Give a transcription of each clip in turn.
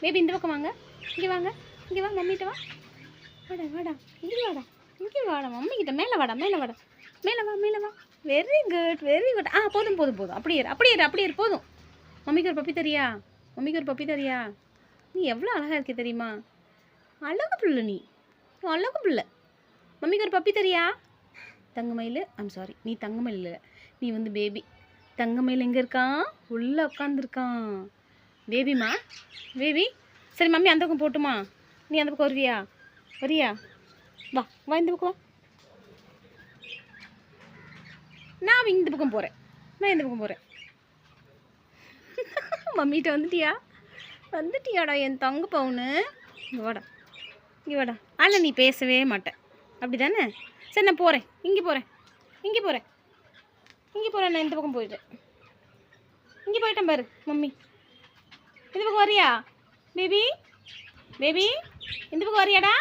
Baby இந்த பக்கம் வாங்க. இங்கே வாங்க, இங்கே வா, மம்மிகிட்ட வா. வாடா வாடா, இங்கே வாடா, இங்கே வாடா, மம்மிக்கிட்ட மேலே வாடா, மேலே வாடா, மேலே வா, மேலே வா. Very good, very good. போதும் போதும் போதும். அப்படியே இரு, அப்படியே இரு, அப்படியே இரு, போதும். மம்மிக்கு ஒரு பப்பி தரியா? மம்மிக்கு ஒரு பப்பி தரியா? நீ எவ்வளோ அழகாக இருக்க தெரியுமா? அழகு பிள்ளை நீ, அழகு பிள்ளை. மம்மிக்கு ஒரு பப்பி தரியா? தங்கமயில், சாரி, நீ தங்கமயில் இல்லை, நீ வந்து பேபி. தங்கமயில் எங்கே இருக்கான்? உள்ளே உட்காந்துருக்கான். பேபிமா, பேபி. சரி மம்மி அந்த பக்கம் போட்டுமா? நீ அந்த பக்கம் வருவியா? வரியா? வா வா, இந்த பக்கம் வா. நான் இந்த பக்கம் போகிறேன், நான் இந்த பக்கம் போகிறேன். மம்மிகிட்ட வந்துட்டியா? வந்துட்டியாடா என் தங்க பவுனு. இங்கே வாடா, இங்கே வாடா. ஆனால் நீ பேசவே மாட்டேன், அப்படி தானே? சரி நான் போகிறேன், இங்கே போகிறேன், இங்கே போகிறேன், இங்கே போகிறேன். நான் இந்த பக்கம் போயிட்டேன், இங்கே போயிட்டேன் பாரு மம்மி. இந்த பக்கம் வரியா பேபி? பேபி இந்த பக்கம் வரியாடா?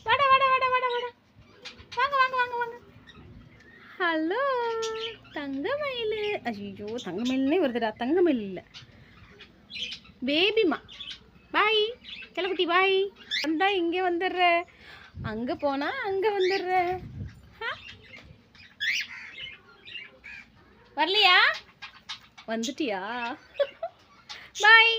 வாடா வாடா வாடா வாடா வாடா, வாங்க வாங்க வாங்க வாங்க. ஹலோ தங்கமயில். ஐயோ தங்கமயில்னே வருதுடா, தங்கமயில் இல்லை, பேபிமா. பாய் கிளக்குட்டி, பாய். வந்தா இங்கே வந்துடுற, அங்கே போனால் அங்கே வந்துடுற. வரலையா? வந்துட்டியா? பாய்.